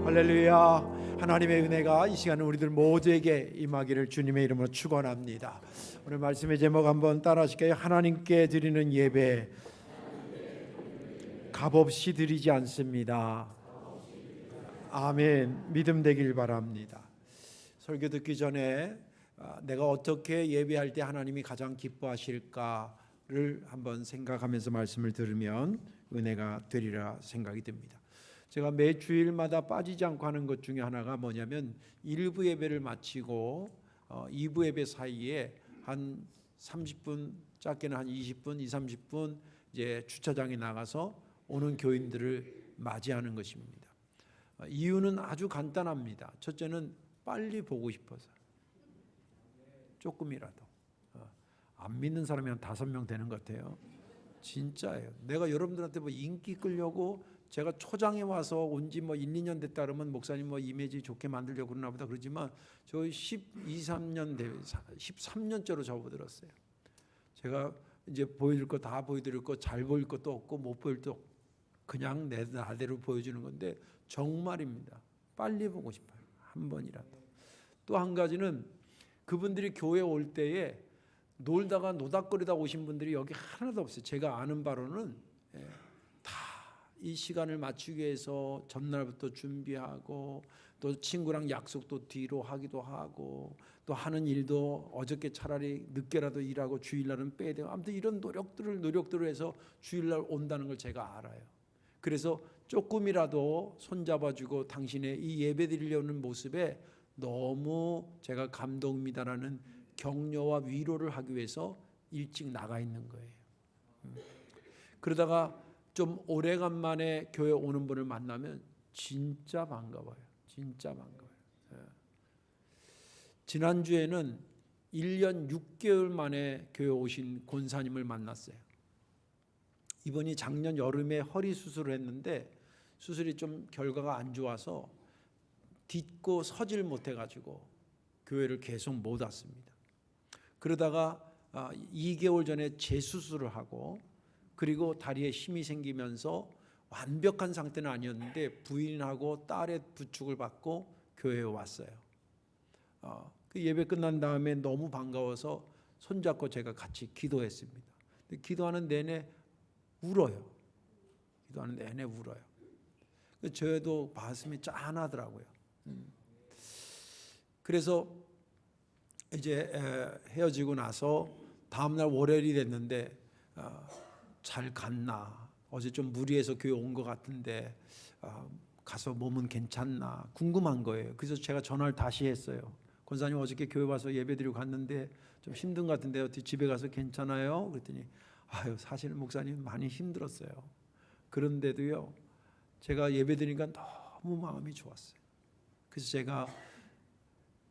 할렐루야. 하나님의 은혜가 이 시간 우리들 모두에게 임하기를 주님의 이름으로 축원합니다. 오늘 말씀의 제목 한번 따라 하실까요? 하나님께 드리는 예배 값없이 드리지 않습니다. 아멘. 믿음 되길 바랍니다. 설교 듣기 전에 내가 어떻게 예배할 때 하나님이 가장 기뻐하실까를 한번 생각하면서 말씀을 들으면 은혜가 되리라 생각이 듭니다. 제가 매 주일마다 빠지지 않고 하는 것 중에 하나가 뭐냐면 1부 예배를 마치고 2부 예배 사이에 한 30분, 짧게는 한 20분, 30분 이제 주차장에 나가서 오는 교인들을 맞이하는 것입니다. 이유는 아주 간단합니다. 첫째는 빨리 보고 싶어서. 조금이라도. 안 믿는 사람이 한 5명 되는 것 같아요. 진짜예요. 내가 여러분들한테 뭐 인기 끌려고 제가 초장에 와서 온 지 뭐 1, 2년 됐다 그러면 목사님 뭐 이미지 좋게 만들려고 그러나 보다 그러지만 저 12, 13년 13년째로 접어들었어요. 제가 이제 보여줄 거 다 보여드릴 거 잘 보일 것도 없고 못 보일 것도 없고 그냥 내 나대로 보여주는 건데 정말입니다. 빨리 보고 싶어요. 한 번이라도. 또 한 가지는 그분들이 교회 올 때에 놀다가 노닥거리다 오신 분들이 여기 하나도 없어요. 제가 아는 바로는 이 시간을 맞추기 위해서 전날부터 준비하고 또 친구랑 약속도 뒤로 하기도 하고 또 하는 일도 어저께 차라리 늦게라도 일하고 주일날은 빼야 되고 아무튼 이런 노력들을 해서 주일날 온다는 걸 제가 알아요. 그래서 조금이라도 손잡아주고 당신의 이 예배 드리려는 모습에 너무 제가 감동입니다라는 격려와 위로를 하기 위해서 일찍 나가 있는 거예요. 그러다가 좀 오래간만에 교회 오는 분을 만나면 진짜 반가워요. 진짜 반가워요. 지난주에는 1년 6개월 만에 교회 오신 권사님을 만났어요. 이분이 작년 여름에 허리 수술을 했는데 수술이 좀 결과가 안 좋아서 딛고 서질 못해가지고 교회를 계속 못 왔습니다. 그러다가 2개월 전에 재수술을 하고 그리고 다리에 힘이 생기면서 완벽한 상태는 아니었는데 부인하고 딸의 부축을 받고 교회에 왔어요. 그 예배 끝난 다음에 너무 반가워서 손잡고 제가 같이 기도했습니다. 근데 기도하는 내내 울어요. 기도하는 내내 울어요. 저도 가슴이 짠하더라고요. 그래서 이제 헤어지고 나서 다음날 월요일이 됐는데 잘 갔나? 어제 좀 무리해서 교회 온 것 같은데 가서 몸은 괜찮나? 궁금한 거예요. 그래서 제가 전화를 다시 했어요. 권사님 어저께 교회 와서 예배드리고 갔는데 좀 힘든 것 같은데 어떻게 집에 가서 괜찮아요? 그랬더니 사실 목사님 많이 힘들었어요. 그런데도요 제가 예배드리니까 너무 마음이 좋았어요. 그래서 제가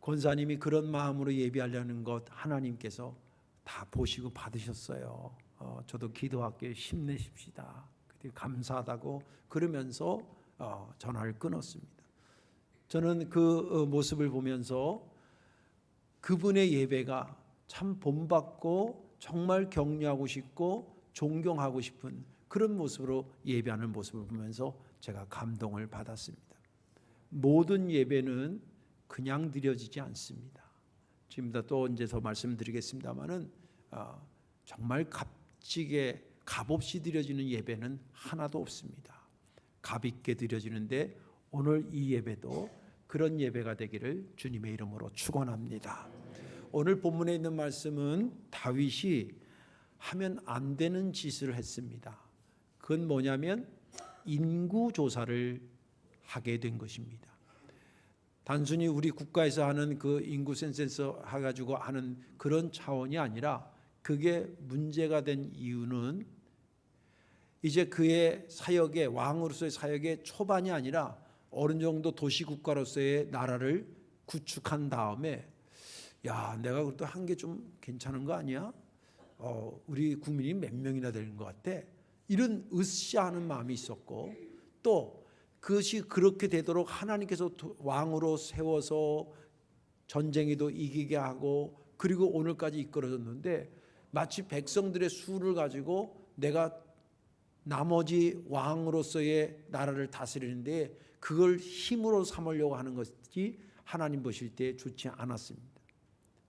권사님이 그런 마음으로 예배하려는 것 하나님께서 다 보시고 받으셨어요. 저도 기도할게요. 힘내십시다. 그때 감사하다고 그러면서 전화를 끊었습니다. 저는 그 모습을 보면서 그분의 예배가 참 본받고 정말 격려하고 싶고 존경하고 싶은 그런 모습으로 예배하는 모습을 보면서 제가 감동을 받았습니다. 모든 예배는 그냥 드려지지 않습니다. 지금부터 또 이제 더 말씀드리겠습니다만은 정말 값지게 값없이 드려지는 예배는 하나도 없습니다. 값있게 드려지는데 오늘 이 예배도 그런 예배가 되기를 주님의 이름으로 축원합니다. 오늘 본문에 있는 말씀은 다윗이 하면 안 되는 짓을 했습니다. 그건 뭐냐면 인구 조사를 하게 된 것입니다. 단순히 우리 국가에서 하는 그 인구 센서스 해가지고 하는 그런 차원이 아니라 그게 문제가 된 이유는 이제 그의 사역의 왕으로서의 사역의 초반이 아니라 어느 정도 도시국가로서의 나라를 구축한 다음에 내가 그래도 한 게 좀 괜찮은 거 아니야? 우리 국민이 몇 명이나 되는 것 같아? 이런 으쌰하는 마음이 있었고 또 그것이 그렇게 되도록 하나님께서 왕으로 세워서 전쟁에도 이기게 하고 그리고 오늘까지 이끌어졌는데 마치 백성들의 수를 가지고 내가 나머지 왕으로서의 나라를 다스리는데 그걸 힘으로 삼으려고 하는 것이 하나님 보실 때 좋지 않았습니다.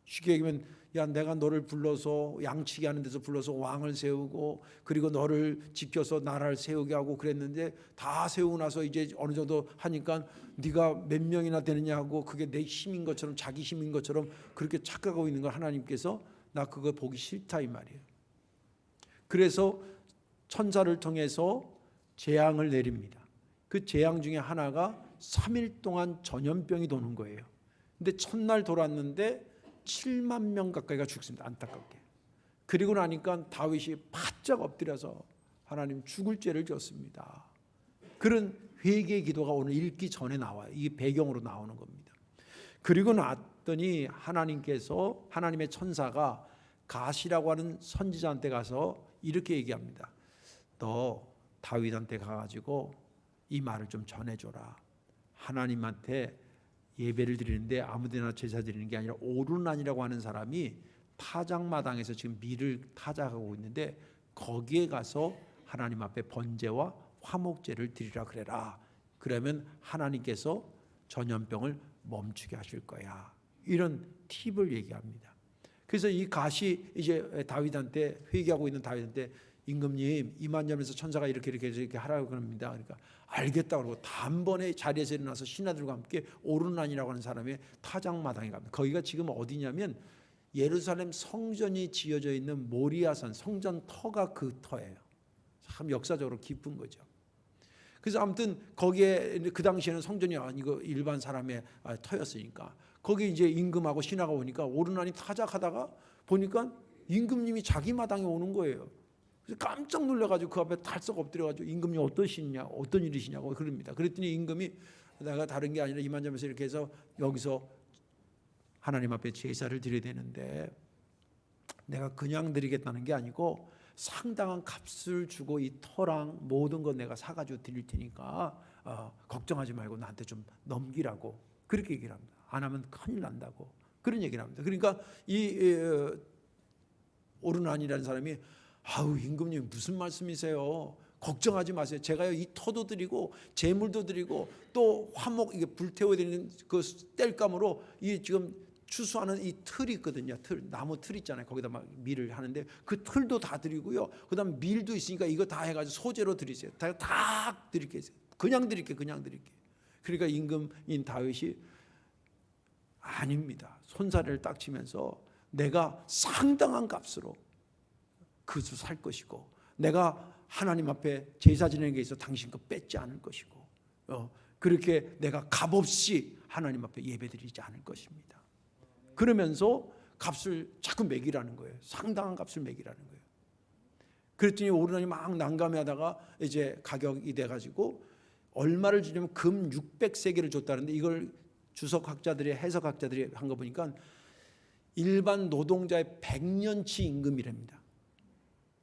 쉽게 얘기하면 야 내가 너를 불러서 양치기 하는 데서 불러서 왕을 세우고 그리고 너를 지켜서 나라를 세우게 하고 그랬는데 다 세우고 나서 이제 어느 정도 하니까 네가 몇 명이나 되느냐 하고 그게 내 힘인 것처럼 자기 힘인 것처럼 그렇게 착각하고 있는 걸 하나님께서 나 그거 보기 싫다 이 말이에요. 그래서 천사를 통해서 재앙을 내립니다. 그 재앙 중에 하나가 3일 동안 전염병이 도는 거예요. 근데 첫날 돌았는데 7만 명 가까이가 죽습니다. 안타깝게. 그리고 나니까 다윗이 바짝 엎드려서 하나님 죽을 죄를 졌습니다. 그런 회개의 기도가 오늘 읽기 전에 나와요. 이게 배경으로 나오는 겁니다. 그리고 났더니 하나님께서 하나님의 천사가 가시라고 하는 선지자한테 가서 이렇게 얘기합니다. 너 다윗한테 가가지고 이 말을 좀 전해줘라. 하나님한테 예배를 드리는데 아무데나 제사 드리는 게 아니라 오르난이라고 하는 사람이 타작마당에서 지금 밀을 타작하고 있는데 거기에 가서 하나님 앞에 번제와 화목제를 드리라 그래라. 그러면 하나님께서 전염병을 멈추게 하실 거야. 이런 팁을 얘기합니다. 그래서 이 가시 이제 다윗한테 회개하고 있는 다윗한테 임금님 이만점에서 천사가 이렇게 하라고 그럽니다. 그러니까 알겠다 그러고 단번에 자리에서 일어나서 신하들과 함께 오르난이라고 하는 사람의 타작마당에 갑니다. 거기가 지금 어디냐면 예루살렘 성전이 지어져 있는 모리아산 성전 터가 그 터예요. 참 역사적으로 깊은 거죠. 그래서 아무튼 거기에 그 당시에는 성전이 아니고 일반 사람의 터였으니까 거기 이제 임금하고 신하가 오니까 오르난이 타작하다가 보니까 임금님이 자기 마당에 오는 거예요. 그래서 깜짝 놀라가지고 그 앞에 달썩 엎드려가지고 임금님 어떠시냐 어떤 일이시냐고 그럽니다. 그랬더니 임금이 내가 다른 게 아니라 이만점에서 이렇게 해서 여기서 하나님 앞에 제사를 드려야 되는데 내가 그냥 드리겠다는 게 아니고 상당한 값을 주고 이 터랑 모든 거 내가 사가지고 드릴 테니까 걱정하지 말고 나한테 좀 넘기라고 그렇게 얘기를 합니다. 안 하면 큰일 난다고 그런 얘기를 합니다. 그러니까 이 오르난이라는 사람이 아우 임금님 무슨 말씀이세요? 걱정하지 마세요. 제가요 이 터도 드리고 제물도 드리고 또 화목 이게 불태워야 되는 그 땔감으로 이 지금 추수하는 이 틀이 있거든요. 틀 나무 틀 있잖아요. 거기다 막 밀을 하는데 그 틀도 다 드리고요. 그다음 밀도 있으니까 이거 다 해가지고 소재로 드리세요. 다 드릴게요. 그냥 드릴게. 그러니까 임금인 다윗이 아닙니다. 손사래를 딱 치면서 내가 상당한 값으로 그 수 살 것이고 내가 하나님 앞에 제사 지내는 게 있어 당신 거 뺏지 않을 것이고 그렇게 내가 값없이 하나님 앞에 예배드리지 않을 것입니다. 그러면서 값을 자꾸 매기라는 거예요. 상당한 값을 매기라는 거예요. 그랬더니 오르난이 막 난감해하다가 이제 가격이 돼가지고 얼마를 주냐면 금 600세겔을 줬다는데 이걸 주석학자들이 해석학자들이 한 거 보니까 일반 노동자의 100년치 임금이랍니다.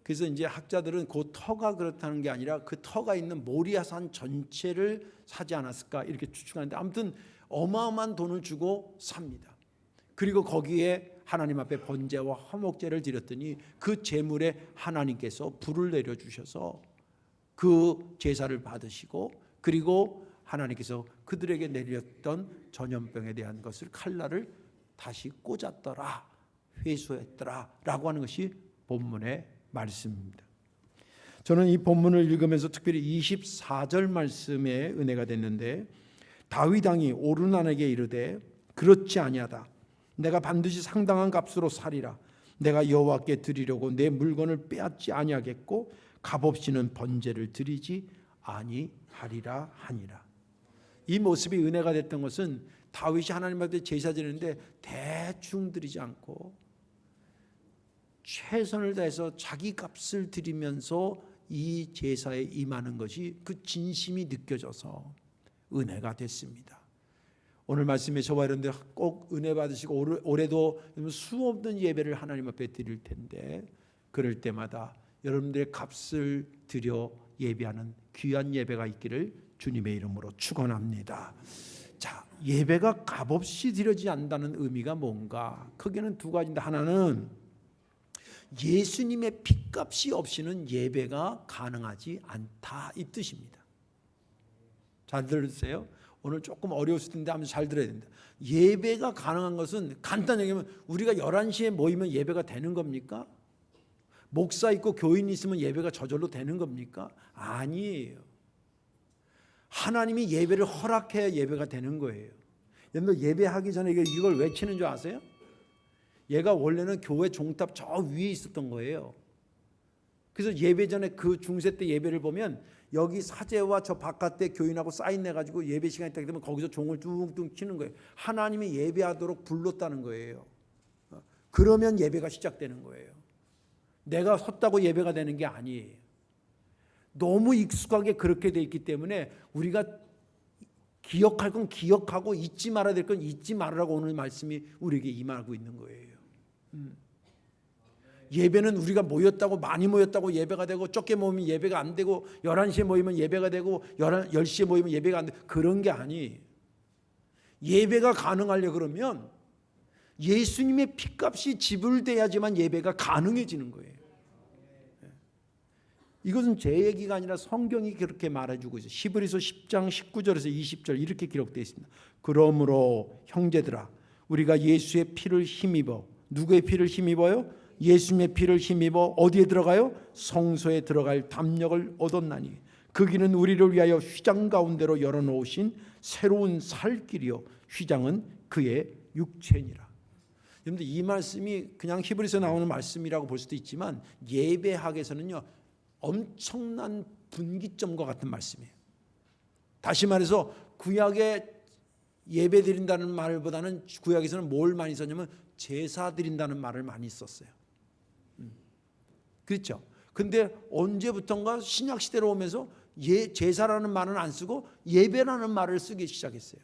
그래서 이제 학자들은 그 터가 그렇다는 게 아니라 그 터가 있는 모리아산 전체를 사지 않았을까 이렇게 추측하는데 아무튼 어마어마한 돈을 주고 삽니다. 그리고 거기에 하나님 앞에 번제와 화목제를 드렸더니 그 제물에 하나님께서 불을 내려주셔서 그 제사를 받으시고 그리고 하나님께서 그들에게 내렸던 전염병에 대한 것을 칼날을 다시 꽂았더라 회수했더라 라고 하는 것이 본문의 말씀입니다. 저는 이 본문을 읽으면서 특별히 24절 말씀에 은혜가 됐는데 다윗 왕이 오르난에게 이르되 그렇지 아니하다. 내가 반드시 상당한 값으로 사리라. 내가 여호와께 드리려고 내 물건을 빼앗지 아니하겠고 값없이는 번제를 드리지 아니하리라 하니라. 이 모습이 은혜가 됐던 것은 다윗이 하나님 앞에 제사 드리는데 대충 드리지 않고 최선을 다해서 자기 값을 드리면서 이 제사에 임하는 것이 그 진심이 느껴져서 은혜가 됐습니다. 오늘 말씀에 저와 여러분들 꼭 은혜 받으시고 올해도 수없는 예배를 하나님 앞에 드릴 텐데 그럴 때마다 여러분들의 값을 드려 예배하는 귀한 예배가 있기를 주님의 이름으로 축원합니다. 자, 예배가 값없이 드려지지 않는다는 의미가 뭔가? 크게는 두 가지인데 하나는 예수님의 핏값이 없이는 예배가 가능하지 않다 이 뜻입니다. 잘 들으세요. 오늘 조금 어려울 수도 있는데 아무튼 잘 들어야 된다. 예배가 가능한 것은 간단히 얘기하면 우리가 11시에 모이면 예배가 되는 겁니까? 목사 있고 교인 있으면 예배가 저절로 되는 겁니까? 아니에요. 하나님이 예배를 허락해야 예배가 되는 거예요. 여러분 예배하기 전에 이걸 외치는 줄 아세요? 얘가 원래는 교회 종탑 저 위에 있었던 거예요. 그래서 예배 전에 그 중세 때 예배를 보면 여기 사제와 저 바깥에 교인하고 사인 내가지고 예배 시간이 딱 되면 거기서 종을 뚱뚱 치는 거예요. 하나님이 예배하도록 불렀다는 거예요. 그러면 예배가 시작되는 거예요. 내가 섰다고 예배가 되는 게 아니에요. 너무 익숙하게 그렇게 돼 있기 때문에 우리가 기억할 건 기억하고 잊지 말아야 될 건 잊지 말으라고 오늘 말씀이 우리에게 임하고 있는 거예요. 예배는 우리가 모였다고 많이 모였다고 예배가 되고 적게 모이면 예배가 안 되고 11시에 모이면 예배가 되고 10시에 모이면 예배가 안 되고 그런 게 아니에요. 예배가 가능하려 그러면 예수님의 피값이 지불돼야지만 예배가 가능해지는 거예요. 이것은 제 얘기가 아니라 성경이 그렇게 말해주고 있어요. 히브리서 10장 19절에서 20절 이렇게 기록되어 있습니다. 그러므로 형제들아 우리가 예수의 피를 힘입어 누구의 피를 힘입어요? 예수님의 피를 힘입어 어디에 들어가요? 성소에 들어갈 담력을 얻었나니 그 길은 우리를 위하여 휘장 가운데로 열어놓으신 새로운 살 길이요 휘장은 그의 육체니라. 여러분들 이 말씀이 그냥 히브리서 나오는 말씀이라고 볼 수도 있지만 예배학에서는요 엄청난 분기점과 같은 말씀이에요. 다시 말해서 구약에 예배 드린다는 말보다는 구약에서는 뭘 많이 썼냐면 제사 드린다는 말을 많이 썼어요. 그렇죠? 근데 언제부턴가 신약 시대로 오면서 제사라는 말은 안 쓰고 예배라는 말을 쓰기 시작했어요.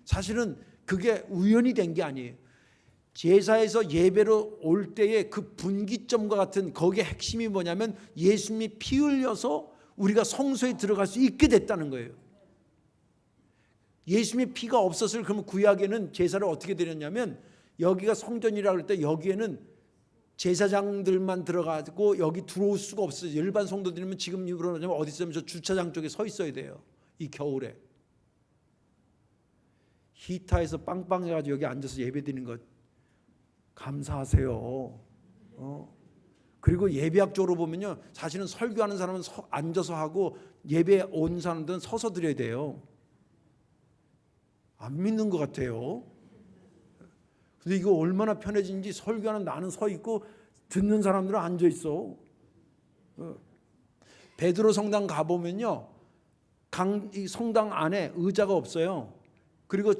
사실은 그게 우연히 된 게 아니에요. 제사에서 예배로 올 때의 그 분기점과 같은 거기에 핵심이 뭐냐면 예수님이 피 흘려서 우리가 성소에 들어갈 수 있게 됐다는 거예요. 예수님의 피가 없었을 그러면 구약에는 제사를 어떻게 드렸냐면 여기가 성전이라고 할 때 여기에는 제사장들만 들어가고 여기 들어올 수가 없어요. 일반 성도들이면 지금 그러냐면 어디 있으면 저 주차장 쪽에 서 있어야 돼요. 이 겨울에 히타에서 빵빵해가지고 여기 앉아서 예배드리는 것 감사하세요. 그리고 예배학적으로 보면요, 사실은 설교하는 사람은 앉아서 하고 예배 온 사람들은 서서 드려야 돼요. 안 믿는 것 같아요. 근데 이거 얼마나 편해진지 설교하는 나는 서 있고 듣는 사람들은 앉아 있어. 베드로 성당 가보면요, 이 성당 안에 의자가 없어요. 그리고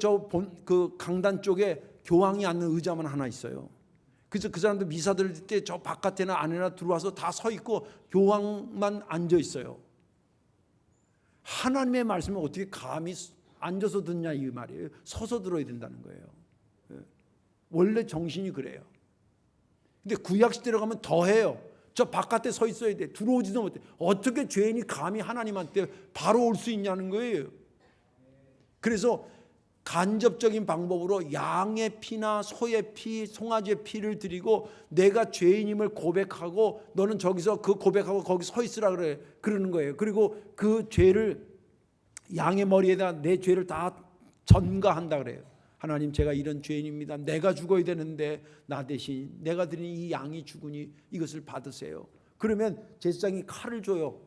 그 강단 쪽에 교황이 앉는 의자만 하나 있어요. 그래서 그 사람들 미사 드릴 때 저 바깥에나 안에나 들어와서 다 서 있고 교황만 앉아 있어요. 하나님의 말씀을 어떻게 감히 앉아서 듣냐 이 말이에요. 서서 들어야 된다는 거예요. 원래 정신이 그래요. 근데 구약 시대로 가면 더해요. 저 바깥에 서 있어야 돼. 들어오지도 못해. 어떻게 죄인이 감히 하나님한테 바로 올 수 있냐는 거예요. 그래서 간접적인 방법으로 양의 피나 소의 피, 송아지의 피를 드리고 내가 죄인임을 고백하고 너는 저기서 그 고백하고 거기 서 있으라 그러는 거예요. 그리고 그 죄를 양의 머리에다 내 죄를 다 전가한다 그래요. 하나님 제가 이런 죄인입니다. 내가 죽어야 되는데 나 대신 내가 드린 이 양이 죽으니 이것을 받으세요. 그러면 제사장이 칼을 줘요.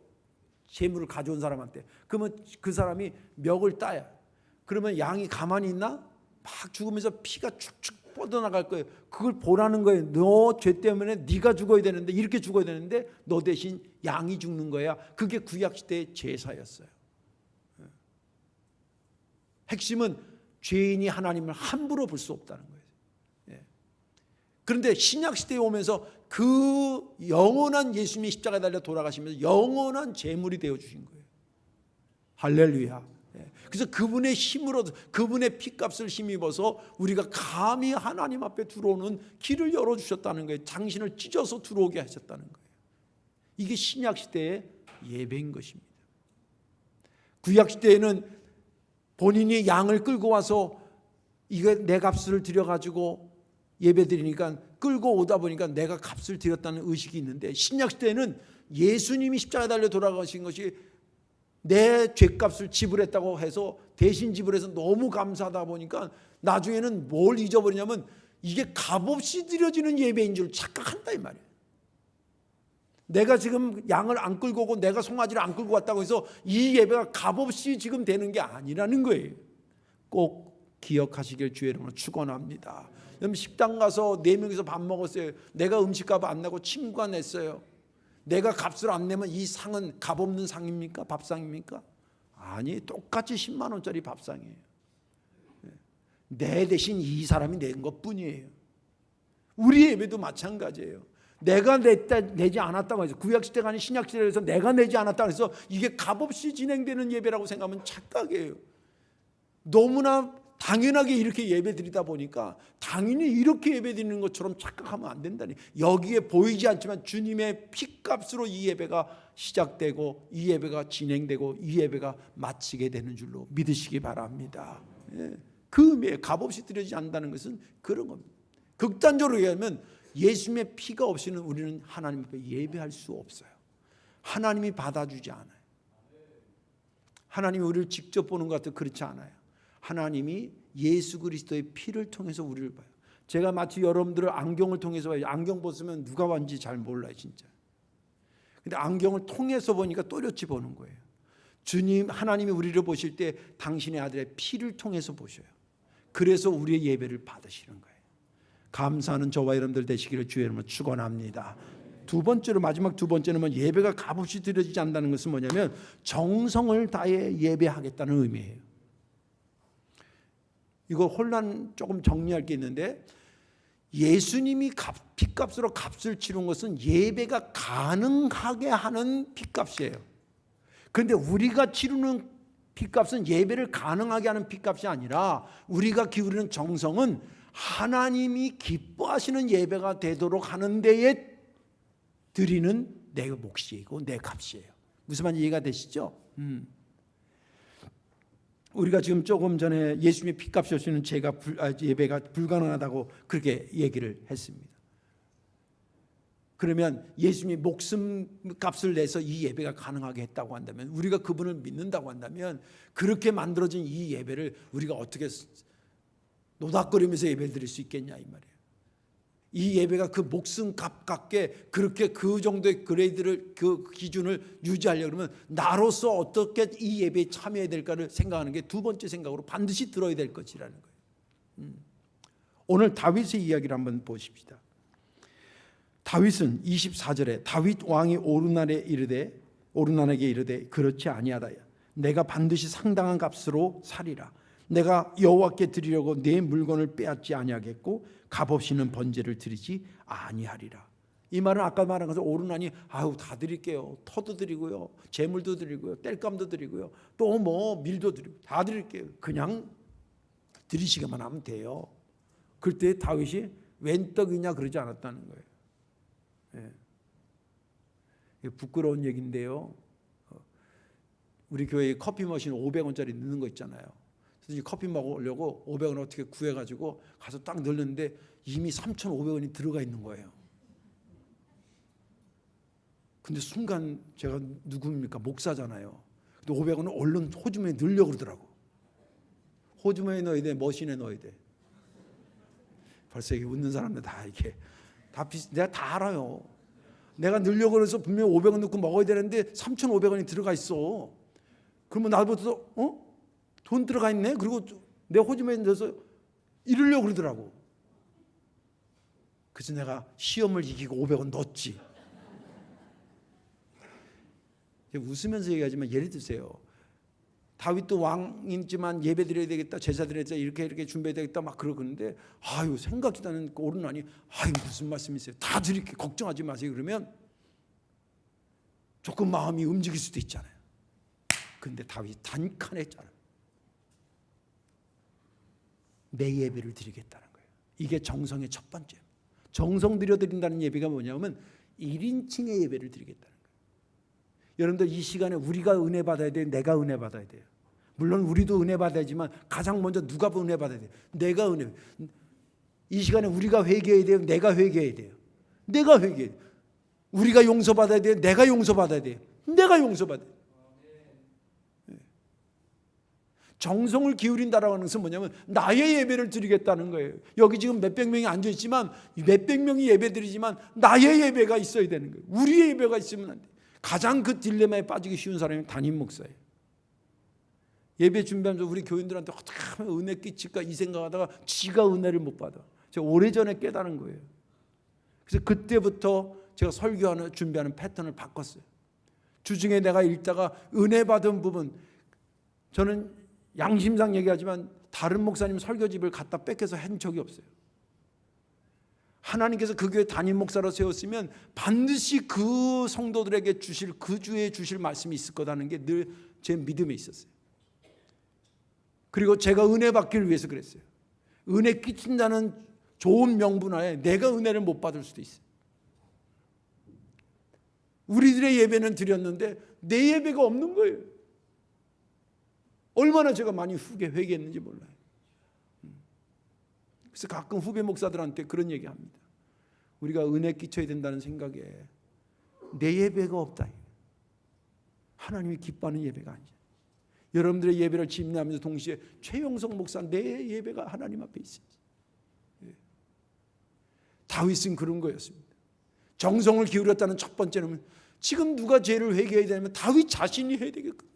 제물을 가져온 사람한테. 그러면 그 사람이 멱을 따요. 그러면 양이 가만히 있나? 막 죽으면서 피가 축축 뻗어나갈 거예요. 그걸 보라는 거예요. 너 죄 때문에 네가 죽어야 되는데 이렇게 죽어야 되는데 너 대신 양이 죽는 거야. 그게 구약시대의 제사였어요. 핵심은 죄인이 하나님을 함부로 볼 수 없다는 거예요. 그런데 신약시대에 오면서 그 영원한 예수님이 십자가에 달려 돌아가시면서 영원한 제물이 되어주신 거예요. 할렐루야. 그래서 그분의 힘으로 그분의 피값을 힘입어서 우리가 감히 하나님 앞에 들어오는 길을 열어주셨다는 거예요. 당신을 찢어서 들어오게 하셨다는 거예요. 이게 신약시대의 예배인 것입니다. 구약시대에는 본인이 양을 끌고 와서 이거 내 값을 들여가지고 예배 드리니까 끌고 오다 보니까 내가 값을 드렸다는 의식이 있는데 신약시대에는 예수님이 십자가에 달려 돌아가신 것이 내 죄값을 지불했다고 해서 대신 지불해서 너무 감사하다 보니까 나중에는 뭘 잊어버리냐면 이게 값없이 드려지는 예배인 줄 착각한다 이 말이에요. 내가 지금 양을 안 끌고 오고 내가 송아지를 안 끌고 왔다고 해서 이 예배가 값없이 지금 되는 게 아니라는 거예요. 꼭 기억하시길 주의 이름으로 축원합니다. 여러분 식당 가서 4명이서 밥 먹었어요. 내가 음식값 안 내고 친구가 냈어요. 내가 값을 안 내면 이 상은 값없는 상입니까? 밥상입니까? 아니, 똑같이 10만 원짜리 밥상이에요. 내 대신 이 사람이 낸 것뿐이에요. 우리 예배도 마찬가지예요. 내가 내지 않았다고 해서 구약시대가 아닌 신약시대에서 내가 내지 않았다고 해서 이게 값없이 진행되는 예배라고 생각하면 착각이에요. 너무나 당연하게 이렇게 예배드리다 보니까 당연히 이렇게 예배드리는 것처럼 착각하면 안 된다니. 여기에 보이지 않지만 주님의 피값으로 이 예배가 시작되고 이 예배가 진행되고 이 예배가 마치게 되는 줄로 믿으시기 바랍니다. 그 의미에 값없이 드려지지 않는다는 것은 그런 겁니다. 극단적으로 얘기하면 예수님의 피가 없이는 우리는 하나님 앞에 예배할 수 없어요. 하나님이 받아주지 않아요. 하나님이 우리를 직접 보는 것 같아도 그렇지 않아요. 하나님이 예수 그리스도의 피를 통해서 우리를 봐요. 제가 마치 여러분들을 안경을 통해서 봐요. 안경 벗으면 누가 왔는지 잘 몰라요 진짜. 근데 안경을 통해서 보니까 또렷이 보는 거예요. 주님 하나님이 우리를 보실 때 당신의 아들의 피를 통해서 보셔요. 그래서 우리의 예배를 받으시는 거예요. 감사하는 저와 여러분들 되시기를 주의 이름으로 축원합니다. 두 번째로 마지막 두 번째는 예배가 값없이 드려지지 않는다는 것은 뭐냐면 정성을 다해 예배하겠다는 의미예요. 이거 혼란 조금 정리할 게 있는데 예수님이 핏값으로 값을 치른 것은 예배가 가능하게 하는 핏값이에요. 그런데 우리가 치르는 핏값은 예배를 가능하게 하는 핏값이 아니라 우리가 기울이는 정성은 하나님이 기뻐하시는 예배가 되도록 하는 데에 드리는 내 몫이고 내 값이에요. 무슨 말인지 이해가 되시죠? 우리가 지금 조금 전에 예수님의 피값이 없이는 예배가 불가능하다고 그렇게 얘기를 했습니다. 그러면 예수님이 목숨값을 내서 이 예배가 가능하게 했다고 한다면 우리가 그분을 믿는다고 한다면 그렇게 만들어진 이 예배를 우리가 어떻게 노닥거리면서 예배를 드릴 수 있겠냐 이 말이에요. 이 예배가 그 목숨값 같게 그렇게 그 정도의 그레이드를 그 기준을 유지하려고 그러면 나로서 어떻게 이 예배에 참여해야 될까를 생각하는 게 두 번째 생각으로 반드시 들어야 될 것이라는 거예요. 오늘 다윗의 이야기를 한번 보십시다. 다윗은 24절에 다윗 왕이 오르난에게 이르되 그렇지 아니하다. 내가 반드시 상당한 값으로 사리라. 내가 여호와께 드리려고 내 물건을 빼앗지 아니하겠고 값없이는 번제를 드리지 아니하리라. 이 말은 아까 말한 것은 오르나니 아유 다 드릴게요. 터도 드리고요, 재물도 드리고요, 땔감도 드리고요, 또 뭐 밀도 드리고 다 드릴게요. 그냥 드리시기만 하면 돼요. 그때 다윗이 웬 떡이냐 그러지 않았다는 거예요. 부끄러운 얘기인데요. 우리 교회에 커피 머신 500원짜리 넣는 거 있잖아요. 그래서 커피 먹으려고 500원 어떻게 구해가지고 가서 딱 넣었는데 이미 3,500원이 들어가 있는 거예요. 근데 순간 제가 누굽니까? 목사잖아요. 근데 500원은 얼른 호주머니에 넣으려고 그러더라고. 호주머니에 넣어야 돼? 머신에 넣어야 돼? 벌써 이게 웃는 사람들 다 이게 내가 다 알아요. 내가 넣으려고 그래서 분명히 500원 넣고 먹어야 되는데 3,500원이 들어가 있어. 그러면 나부터 돈 들어가 있네. 그리고 내 호주머니에 넣어서 이러려고 그러더라고. 그래서 내가 시험을 이기고 500원 넣었지. 웃으면서 얘기하지만 예를 드세요. 다윗도 왕이지만 예배 드려야 되겠다, 제사 드려야 되겠다, 이렇게 준비해야 되겠다 막 그러는데 아유 생각지도 않은 오르나니 아유 무슨 말씀이세요? 다 드릴게 걱정하지 마세요. 그러면 조금 마음이 움직일 수도 있잖아요. 근데 다윗이 단칸했잖아요. 내 예배를 드리겠다는 거예요. 이게 정성의 첫 번째. 정성 들여드린다는 예배가 뭐냐면 1인칭의 예배를 드리겠다는 거예요. 여러분들 이 시간에 우리가 은혜 받아야 돼요? 내가 은혜 받아야 돼요? 물론 우리도 은혜 받아야지만 가장 먼저 누가 은혜 받아야 돼요? 내가 은혜. 이 시간에 우리가 회개해야 돼요? 내가 회개해야 돼요? 내가 회개해야 돼요. 우리가 용서받아야 돼요? 내가 용서받아야 돼요? 내가 용서받아야 돼요. 정성을 기울인다라고 하는 것은 뭐냐면 나의 예배를 드리겠다는 거예요. 여기 지금 몇백 명이 앉아있지만 몇백 명이 예배 드리지만 나의 예배가 있어야 되는 거예요. 우리의 예배가 있으면 안 돼요. 가장 그 딜레마에 빠지기 쉬운 사람이 담임 목사예요. 예배 준비하면서 우리 교인들한테 어떻게 하면 은혜 끼칠까 이 생각하다가 지가 은혜를 못 받아. 제가 오래전에 깨달은 거예요. 그래서 그때부터 제가 설교하는 준비하는 패턴을 바꿨어요. 주중에 내가 읽다가 은혜 받은 부분, 저는 양심상 얘기하지만 다른 목사님 설교집을 갖다 뺏겨서 한 적이 없어요. 하나님께서 그 교회 담임 목사로 세웠으면 반드시 그 성도들에게 주실, 그 주에 주실 말씀이 있을 거라는 게 늘 제 믿음에 있었어요. 그리고 제가 은혜 받기를 위해서 그랬어요. 은혜 끼친다는 좋은 명분 하에 내가 은혜를 못 받을 수도 있어요. 우리들의 예배는 드렸는데 내 예배가 없는 거예요. 얼마나 제가 많이 회개했는지 몰라요. 그래서 가끔 후배 목사들한테 그런 얘기합니다. 우리가 은혜 끼쳐야 된다는 생각에 내 예배가 없다. 하나님이 기뻐하는 예배가 아니죠. 여러분들의 예배를 집례하면서 동시에 최영석 목사 내 예배가 하나님 앞에 있어요. 다윗은 그런 거였습니다. 정성을 기울였다는 첫 번째는 지금 누가 죄를 회개해야 되냐면 다윗 자신이 해야 되겠거든요.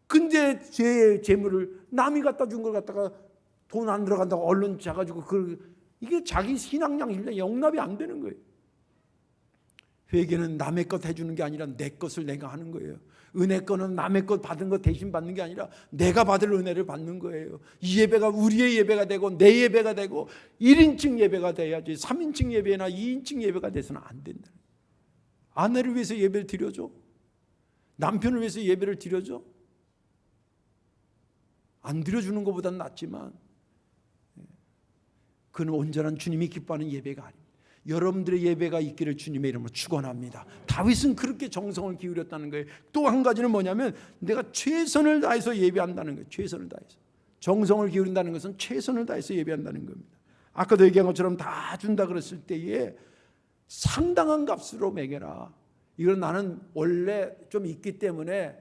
근데 죄의 재물을 남이 갖다 준 걸 갖다가 돈 안 들어간다고 얼른 자가지고 이게 자기 신앙량 영납이 안 되는 거예요. 회개는 남의 것 해주는 게 아니라 내 것을 내가 하는 거예요. 은혜 거는 남의 것 받은 거 대신 받는 게 아니라 내가 받을 은혜를 받는 거예요. 이 예배가 우리의 예배가 되고 내 예배가 되고 1인칭 예배가 돼야지 3인칭 예배나 2인칭 예배가 돼서는 안 된다. 아내를 위해서 예배를 드려줘? 남편을 위해서 예배를 드려줘? 안 드려주는 것보다는 낫지만 그는 온전한 주님이 기뻐하는 예배가 아닙니다. 여러분들의 예배가 있기를 주님의 이름으로 축원합니다. 다윗은 그렇게 정성을 기울였다는 거예요. 또 한 가지는 뭐냐면 내가 최선을 다해서 예배한다는 거예요. 최선을 다해서. 정성을 기울인다는 것은 최선을 다해서 예배한다는 겁니다. 아까도 얘기한 것처럼 다 준다 그랬을 때에 상당한 값으로 매겨라. 이건 나는 원래 좀 있기 때문에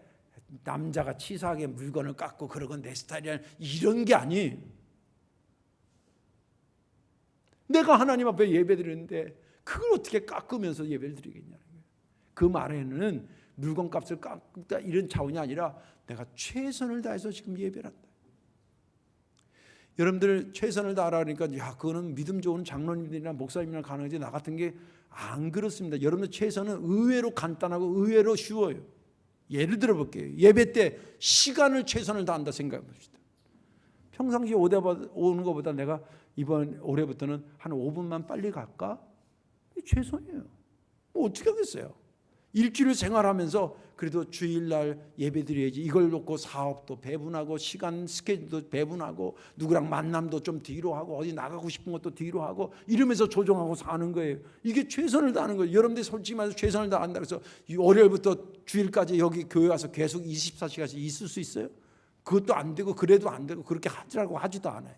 남자가 치사하게 물건을 깎고 그러건 내 스타일이야 이런 게 아니. 내가 하나님 앞에 예배 드리는데 그걸 어떻게 깎으면서 예배를 드리겠냐는 거예요. 그 말에는 물건값을 깎다 이런 차원이 아니라 내가 최선을 다해서 지금 예배를 한다. 여러분들 최선을 다하라니까 야 그거는 믿음 좋은 장로님들이나 목사님이나 가는 거지 나 같은 게 안 그렇습니다. 여러분들 최선은 의외로 간단하고 의외로 쉬워요. 예를 들어 볼게요. 예배 때 시간을 최선을 다한다 생각해 봅시다. 평상시에 오는 것보다 내가 이번 올해부터는 한 5분만 빨리 갈까? 최선이에요. 뭐 어떻게 하겠어요? 일주일 생활하면서 그래도 주일날 예배 드려야지 이걸 놓고 사업도 배분하고 시간 스케줄도 배분하고 누구랑 만남도 좀 뒤로 하고 어디 나가고 싶은 것도 뒤로 하고 이러면서 조정하고 사는 거예요. 이게 최선을 다하는 거예요. 여러분들이 솔직히 말해서 최선을 다한다 그래서 월요일부터 주일까지 여기 교회 와서 계속 24시간씩 있을 수 있어요? 그것도 안 되고 그래도 안 되고 그렇게 하지라고 하지도 않아요.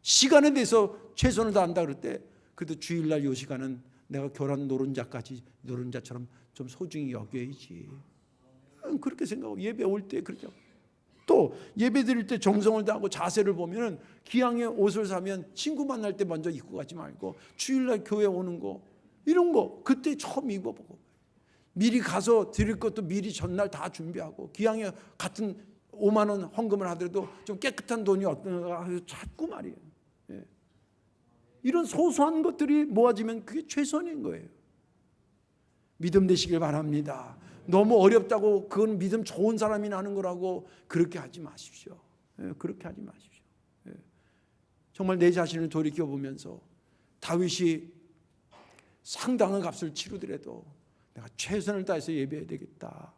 시간에 대해서 최선을 다한다 그럴 때 그래도 주일날 이 시간은 내가 교란 노른자처럼 좀 소중히 여겨야지. 그렇게 생각하고 예배 올 때 그렇게 하고 또 예배 드릴 때 정성을 다하고 자세를 보면 기왕에 옷을 사면 친구 만날 때 먼저 입고 가지 말고 주일날 교회 오는 거 이런 거 그때 처음 입어보고 미리 가서 드릴 것도 미리 전날 다 준비하고 기왕에 같은 5만 원 헌금을 하더라도 좀 깨끗한 돈이 어떤가 찾고 말이에요. 예. 이런 소소한 것들이 모아지면 그게 최선인 거예요. 믿음 되시길 바랍니다. 너무 어렵다고 그건 믿음 좋은 사람이 하는 거라고 그렇게 하지 마십시오. 예. 그렇게 하지 마십시오. 예. 정말 내 자신을 돌이켜보면서 다윗이 상당한 값을 치르더라도 내가 최선을 다해서 예배해야 되겠다.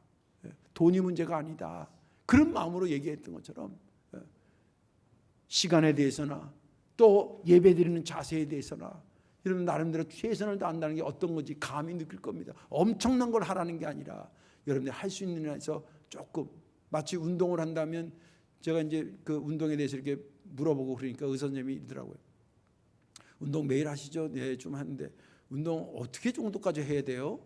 예. 돈이 문제가 아니다. 그런 마음으로 얘기했던 것처럼 시간에 대해서나 또 예배드리는 자세에 대해서나 여러분 나름대로 최선을 다한다는 게 어떤 건지 감히 느낄 겁니다. 엄청난 걸 하라는 게 아니라 여러분들이 할 수 있는 데서 조금 마치 운동을 한다면 제가 이제 그 운동에 대해서 이렇게 물어보고 그러니까 의사 선생님이 이러더라고요. 운동 매일 하시죠? 네, 좀 하는데 운동 어떻게 정도까지 해야 돼요?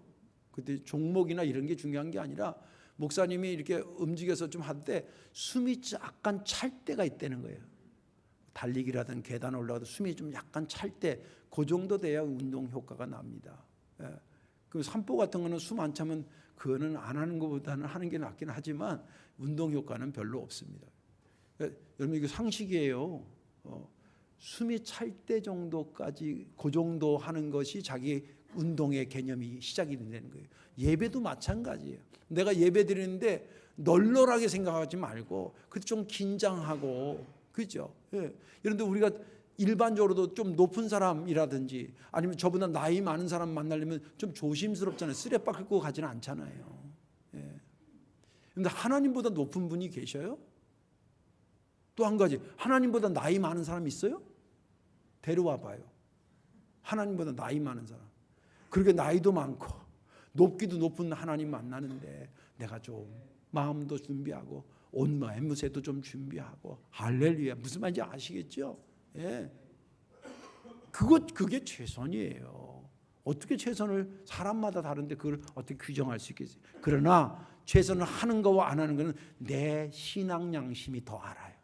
그때 종목이나 이런 게 중요한 게 아니라 목사님이 이렇게 움직여서 좀 할 때 숨이 약간 찰 때가 있다는 거예요. 달리기라든 계단 올라가도 숨이 좀 약간 찰 때 그 정도 돼야 운동 효과가 납니다. 예. 그 산보 같은 거는 숨 안 차면 그거는 안 하는 것보다는 하는 게 낫긴 하지만 운동 효과는 별로 없습니다. 여러분 이거 상식이에요. 숨이 찰 때 정도까지 그 정도 하는 것이 자기 운동의 개념이 시작이 된다는 거예요. 예배도 마찬가지예요. 내가 예배 드리는데 널널하게 생각하지 말고 그때 좀 긴장하고, 그죠? 예. 그런데 우리가 일반적으로도 좀 높은 사람이라든지 아니면 저보다 나이 많은 사람 만나려면 좀 조심스럽잖아요. 쓰레빠 긁고 가지는 않잖아요. 예. 그런데 하나님보다 높은 분이 계셔요? 또 한 가지, 하나님보다 나이 많은 사람 있어요? 데려와 봐요. 하나님보다 나이 많은 사람. 그렇게 나이도 많고 높기도 높은 하나님 만나는데 내가 좀 마음도 준비하고 옷 매무새도 좀 준비하고, 할렐루야, 무슨 말인지 아시겠죠? 예. 그게 최선이에요. 어떻게 최선을, 사람마다 다른데 그걸 어떻게 규정할 수 있겠어요? 그러나 최선을 하는 거와 안 하는 거는 내 신앙 양심이 더 알아요.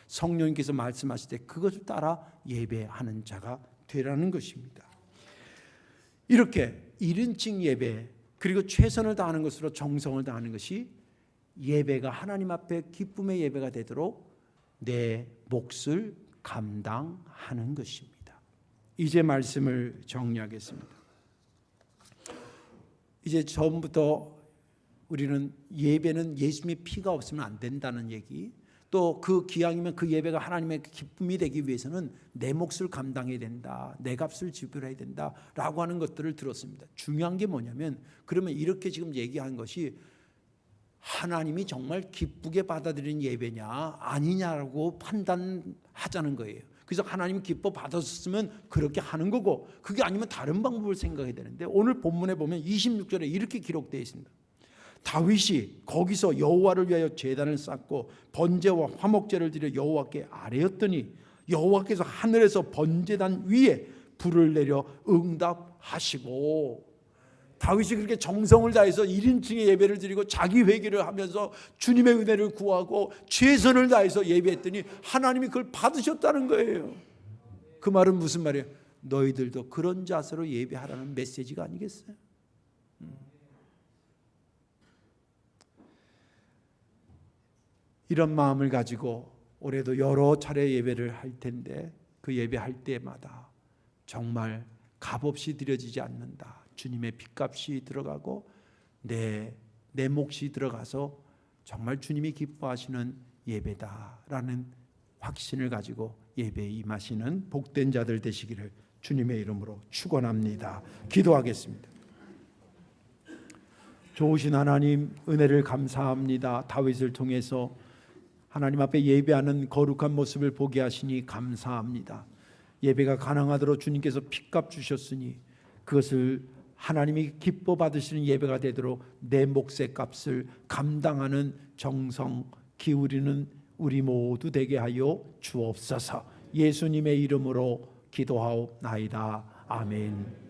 성령님께서 말씀하실 때 그것을 따라 예배하는 자가 되라는 것입니다. 이렇게 1인칭 예배, 그리고 최선을 다하는 것으로 정성을 다하는 것이 예배가 하나님 앞에 기쁨의 예배가 되도록 내 몫을 감당하는 것입니다. 이제 말씀을 정리하겠습니다. 이제 처음부터 우리는 예배는 예수님의 피가 없으면 안 된다는 얘기, 또 그 기왕이면 그 예배가 하나님의 기쁨이 되기 위해서는 내 몫을 감당해야 된다, 내 값을 지불해야 된다라고 하는 것들을 들었습니다. 중요한 게 뭐냐면, 그러면 이렇게 지금 얘기한 것이 하나님이 정말 기쁘게 받아들이는 예배냐 아니냐라고 판단하자는 거예요. 그래서 하나님 기뻐 받았으면 그렇게 하는 거고, 그게 아니면 다른 방법을 생각해야 되는데, 오늘 본문에 보면 26절에 이렇게 기록되어 있습니다. 다윗이 거기서 여호와를 위하여 제단을 쌓고 번제와 화목제를 드려 여호와께 아뢰었더니 여호와께서 하늘에서 번제단 위에 불을 내려 응답하시고, 다윗이 그렇게 정성을 다해서 1인칭의 예배를 드리고 자기 회개를 하면서 주님의 은혜를 구하고 최선을 다해서 예배했더니 하나님이 그걸 받으셨다는 거예요. 그 말은 무슨 말이에요? 너희들도 그런 자세로 예배하라는 메시지가 아니겠어요? 이런 마음을 가지고 올해도 여러 차례 예배를 할 텐데, 그 예배할 때마다 정말 값없이 드려지지 않는다, 주님의 핏값이 들어가고 내 몫이 들어가서 정말 주님이 기뻐하시는 예배다라는 확신을 가지고 예배에 임하시는 복된 자들 되시기를 주님의 이름으로 축원합니다. 기도하겠습니다. 좋으신 하나님, 은혜를 감사합니다. 다윗을 통해서 하나님 앞에 예배하는 거룩한 모습을 보게 하시니 감사합니다. 예배가 가능하도록 주님께서 핏값 주셨으니 그것을 하나님이 기뻐 받으시는 예배가 되도록 내 몫의 값을 감당하는 정성 기울이는 우리 모두 되게 하여 주옵소서. 예수님의 이름으로 기도하옵나이다. 아멘.